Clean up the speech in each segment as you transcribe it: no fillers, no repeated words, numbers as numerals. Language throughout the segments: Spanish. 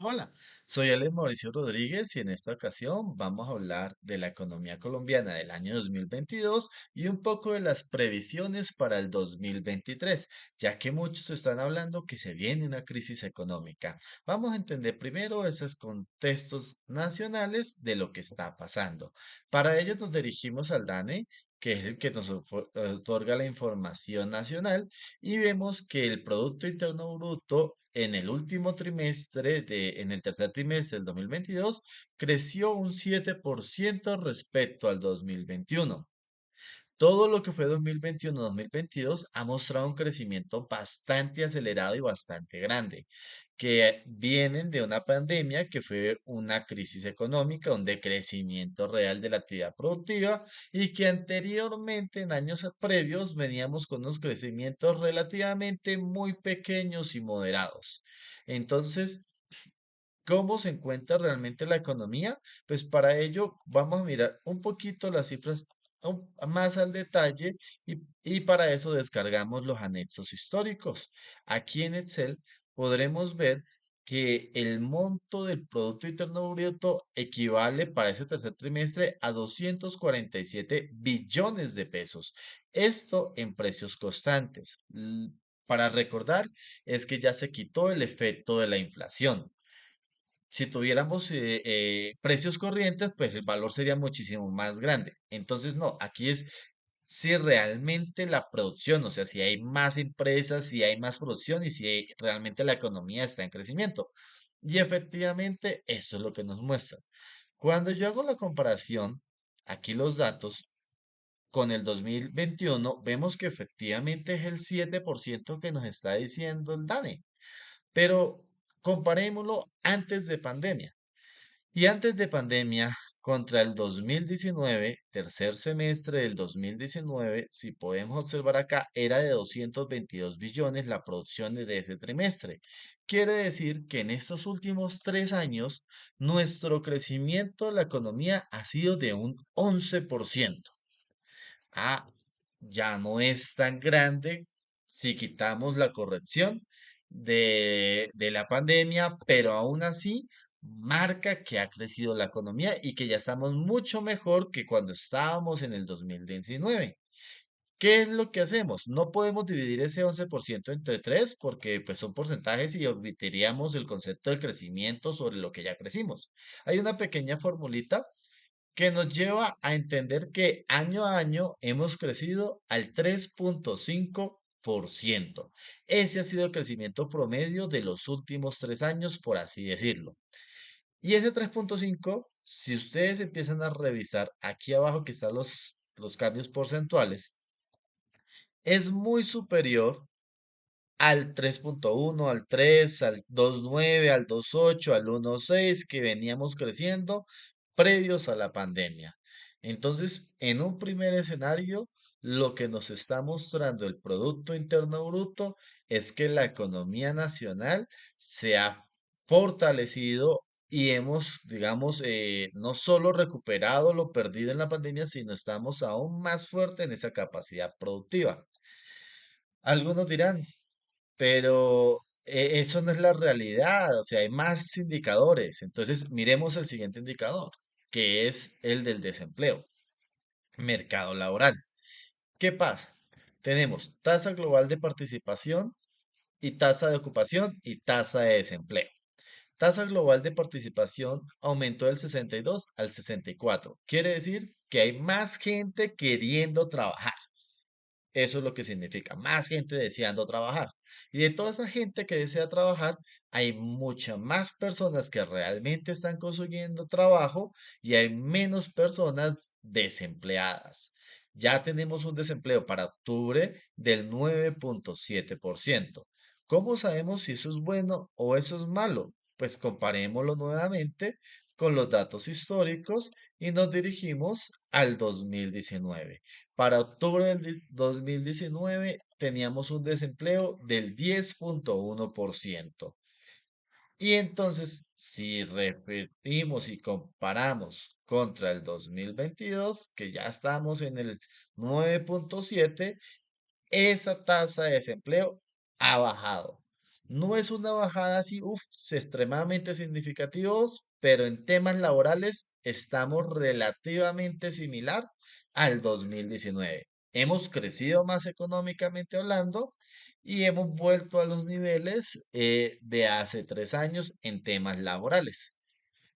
Hola, soy Alex Mauricio Rodríguez y en esta ocasión vamos a hablar de la economía colombiana del año 2022 y un poco de las previsiones para el 2023, ya que muchos están hablando que se viene una crisis económica. Vamos a entender primero esos contextos nacionales de lo que está pasando. Para ello nos dirigimos al DANE, que es el que nos otorga la información nacional y vemos que el Producto Interno Bruto en el último en el tercer trimestre del 2022, creció un 7% respecto al 2021. Todo lo que fue 2021-2022 ha mostrado un crecimiento bastante acelerado y bastante grande, que vienen de una pandemia que fue una crisis económica, un decrecimiento real de la actividad productiva y que anteriormente en años previos veníamos con unos crecimientos relativamente muy pequeños y moderados. Entonces, ¿cómo se encuentra realmente la economía? Pues para ello vamos a mirar un poquito las cifras más al detalle y para eso descargamos los anexos históricos. Aquí en Excel podremos ver que el monto del Producto Interno Bruto equivale para ese tercer trimestre a 247 billones de pesos. Esto en precios constantes. Para recordar, es que ya se quitó el efecto de la inflación. Si tuviéramos precios corrientes, pues el valor sería muchísimo más grande. Entonces, no, aquí es si realmente la producción, o sea, si hay más empresas, si hay más producción y si realmente la economía está en crecimiento. Y efectivamente, eso es lo que nos muestra. Cuando yo hago la comparación, aquí los datos con el 2021, vemos que efectivamente es el 7% que nos está diciendo el DANE. Pero comparémoslo antes de pandemia. Y antes de pandemia, contra el 2019, tercer semestre del 2019, si podemos observar acá, era de 222 billones la producción de ese trimestre. Quiere decir que en estos últimos 3 años, nuestro crecimiento de la economía ha sido de un 11%. Ah, ya no es tan grande si quitamos la corrección de la pandemia, pero aún así marca que ha crecido la economía y que ya estamos mucho mejor que cuando estábamos en el 2019. ¿Qué es lo que hacemos? No podemos dividir ese 11% entre 3 porque pues, son porcentajes y omitiríamos el concepto del crecimiento sobre lo que ya crecimos. Hay una pequeña formulita que nos lleva a entender que año a año hemos crecido al 3,5%. Ese ha sido el crecimiento promedio de los últimos 3 años, por así decirlo. Y ese 3,5, si ustedes empiezan a revisar aquí abajo que están los cambios porcentuales, es muy superior al 3,1, al 3, al 2,9, al 2,8, al 1,6 que veníamos creciendo previos a la pandemia. Entonces, en un primer escenario, lo que nos está mostrando el Producto Interno Bruto es que la economía nacional se ha fortalecido y hemos, digamos, no solo recuperado lo perdido en la pandemia, sino estamos aún más fuerte en esa capacidad productiva. Algunos dirán, pero eso no es la realidad, o sea, hay más indicadores. Entonces, miremos el siguiente indicador, que es el del desempleo, mercado laboral. ¿Qué pasa? Tenemos tasa global de participación y tasa de ocupación y tasa de desempleo. Tasa global de participación aumentó del 62 al 64. Quiere decir que hay más gente queriendo trabajar. Eso es lo que significa, más gente deseando trabajar. Y de toda esa gente que desea trabajar, hay muchas más personas que realmente están consiguiendo trabajo y hay menos personas desempleadas. Ya tenemos un desempleo para octubre del 9,7%. ¿Cómo sabemos si eso es bueno o eso es malo? Pues comparémoslo nuevamente con los datos históricos y nos dirigimos al 2019. Para octubre del 2019 teníamos un desempleo del 10,1%. Y entonces, si repetimos y comparamos contra el 2022, que ya estamos en el 9,7, esa tasa de desempleo ha bajado. No es una bajada así, extremadamente significativos, pero en temas laborales estamos relativamente similar al 2019. Hemos crecido más económicamente hablando y hemos vuelto a los niveles de hace 3 años en temas laborales.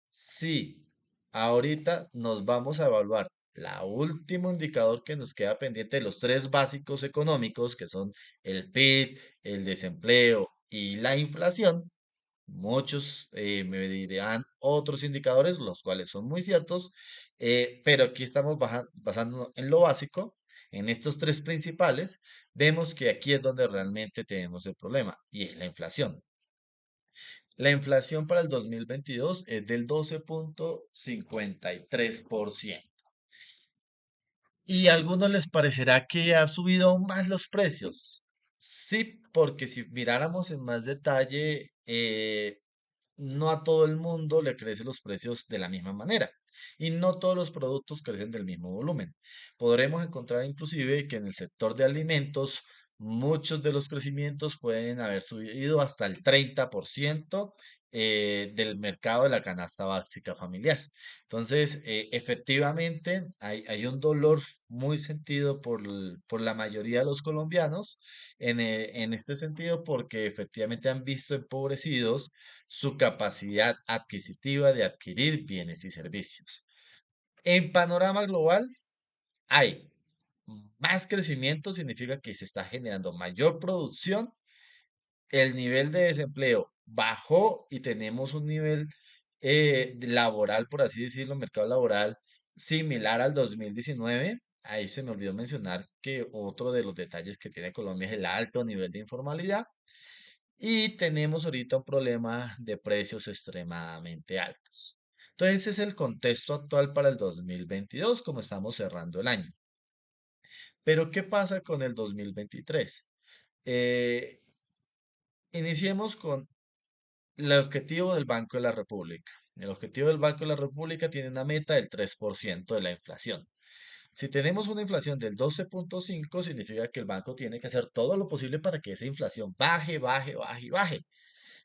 Sí, ahorita nos vamos a evaluar la último indicador que nos queda pendiente de los tres básicos económicos, que son el PIB, el desempleo y la inflación. Muchos me dirán otros indicadores, los cuales son muy ciertos, pero aquí estamos basándonos en lo básico, en estos tres principales. Vemos que aquí es donde realmente tenemos el problema, y es la inflación. La inflación para el 2022 es del 12,53%. Y a algunos les parecerá que ha subido aún más los precios. Sí, porque si miráramos en más detalle, no a todo el mundo le crecen los precios de la misma manera y no todos los productos crecen del mismo volumen. Podremos encontrar inclusive que en el sector de alimentos muchos de los crecimientos pueden haber subido hasta el 30% del mercado de la canasta básica familiar. Entonces, efectivamente, hay un dolor muy sentido por la mayoría de los colombianos en este sentido porque efectivamente han visto empobrecidos su capacidad adquisitiva de adquirir bienes y servicios. En panorama global, hay más crecimiento, significa que se está generando mayor producción, el nivel de desempleo bajó y tenemos un nivel laboral, por así decirlo, mercado laboral similar al 2019. Ahí se me olvidó mencionar que otro de los detalles que tiene Colombia es el alto nivel de informalidad. Y tenemos ahorita un problema de precios extremadamente altos. Entonces, ese es el contexto actual para el 2022, como estamos cerrando el año. Pero, ¿qué pasa con el 2023? Eh, Iniciemos con el objetivo del Banco de la República. El objetivo del Banco de la República tiene una meta del 3% de la inflación. Si tenemos una inflación del 12,5, significa que el banco tiene que hacer todo lo posible para que esa inflación baje, baje, baje y baje.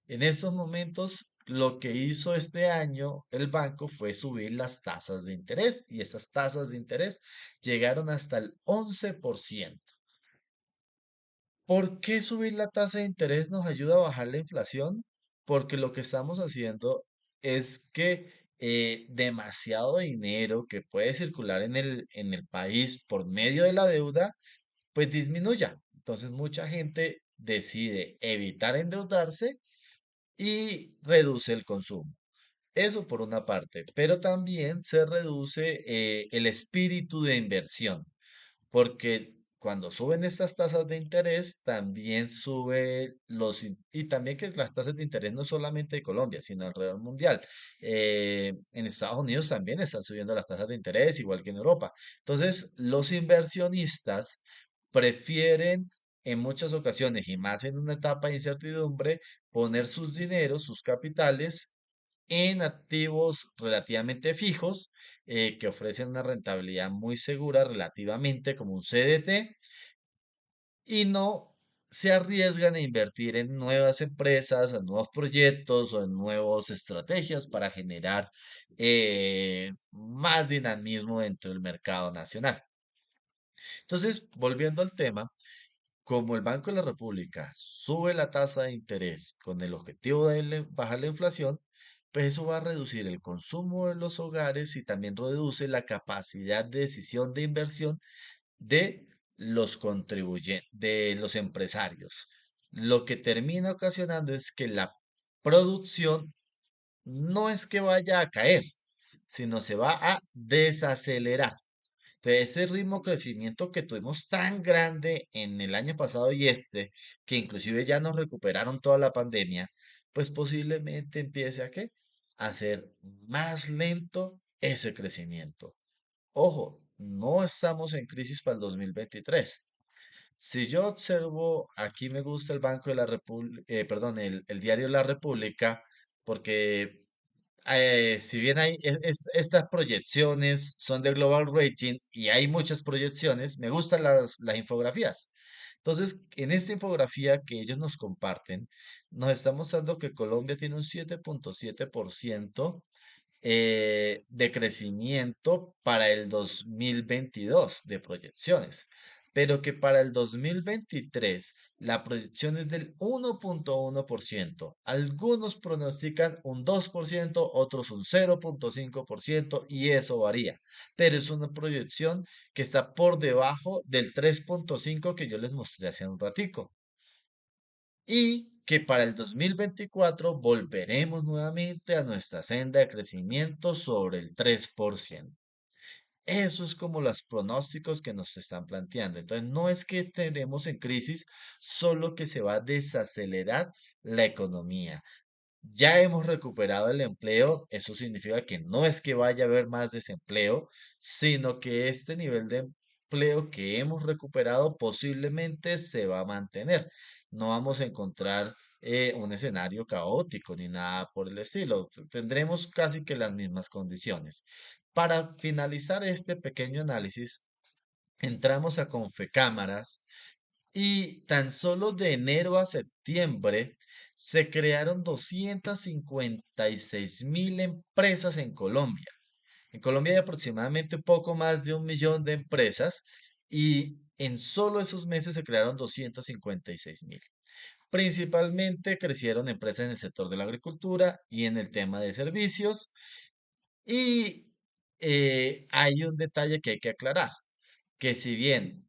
En estos momentos, lo que hizo este año el banco fue subir las tasas de interés y esas tasas de interés llegaron hasta el 11%. ¿Por qué subir la tasa de interés nos ayuda a bajar la inflación? Porque lo que estamos haciendo es que demasiado dinero que puede circular en el país por medio de la deuda, pues disminuya. Entonces mucha gente decide evitar endeudarse y reduce el consumo. Eso por una parte, pero también se reduce el espíritu de inversión, porque cuando suben estas tasas de interés, también sube y también que las tasas de interés no solamente de Colombia, sino alrededor mundial. En Estados Unidos también están subiendo las tasas de interés, igual que en Europa. Entonces, los inversionistas prefieren en muchas ocasiones, y más en una etapa de incertidumbre, poner sus dineros, sus capitales en activos relativamente fijos que ofrecen una rentabilidad muy segura relativamente como un CDT y no se arriesgan a invertir en nuevas empresas, en nuevos proyectos o en nuevas estrategias para generar más dinamismo dentro del mercado nacional. Entonces, volviendo al tema, como el Banco de la República sube la tasa de interés con el objetivo de bajar la inflación, pues eso va a reducir el consumo de los hogares y también reduce la capacidad de decisión de inversión de los contribuyentes, de los empresarios. Lo que termina ocasionando es que la producción no es que vaya a caer, sino se va a desacelerar. Entonces, ese ritmo de crecimiento que tuvimos tan grande en el año pasado y que inclusive ya nos recuperaron toda la pandemia, pues posiblemente empiece a ¿qué? A ser más lento ese crecimiento. Ojo, no estamos en crisis para el 2023. Si yo observo, aquí me gusta el Banco de la República, perdón, el diario La República, porque si bien estas proyecciones son de Global Rating y hay muchas proyecciones, me gustan las infografías. Entonces, en esta infografía que ellos nos comparten, nos está mostrando que Colombia tiene un 7,7% de crecimiento para el 2022 de proyecciones, pero que para el 2023 la proyección es del 1,1%. Algunos pronostican un 2%, otros un 0,5% y eso varía, pero es una proyección que está por debajo del 3,5 que yo les mostré hace un ratico y que para el 2024 volveremos nuevamente a nuestra senda de crecimiento sobre el 3%. Eso es como los pronósticos que nos están planteando. Entonces, no es que tenemos en crisis, solo que se va a desacelerar la economía. Ya hemos recuperado el empleo, eso significa que no es que vaya a haber más desempleo, sino que este nivel de empleo que hemos recuperado posiblemente se va a mantener. No vamos a encontrar un escenario caótico ni nada por el estilo. Tendremos casi que las mismas condiciones. Para finalizar este pequeño análisis, entramos a Confecámaras y tan solo de enero a septiembre se crearon 256.000 empresas en Colombia. En Colombia hay aproximadamente un poco más de 1 millón de empresas y en solo esos meses se crearon 256.000. Principalmente crecieron empresas en el sector de la agricultura y en el tema de servicios. Y hay un detalle que hay que aclarar, que si bien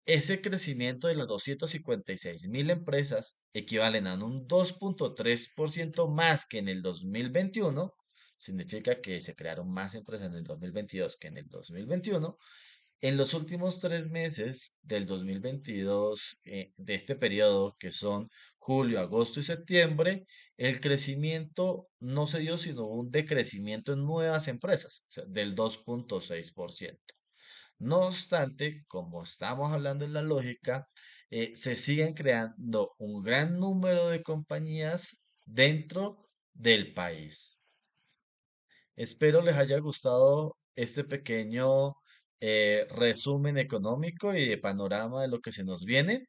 ese crecimiento de las 256.000 empresas equivalen a un 2,3% más que en el 2021. Significa que se crearon más empresas en el 2022 que en el 2021. En los últimos 3 meses del 2022, de este periodo, que son julio, agosto y septiembre, el crecimiento no se dio, sino un decrecimiento en nuevas empresas, o sea, del 2,6%. No obstante, como estamos hablando en la lógica, se siguen creando un gran número de compañías dentro del país. Espero les haya gustado este pequeño resumen económico y de panorama de lo que se nos viene.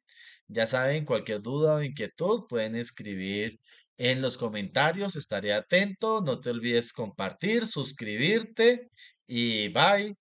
Ya saben, cualquier duda o inquietud pueden escribir en los comentarios. Estaré atento. No te olvides compartir, suscribirte y bye.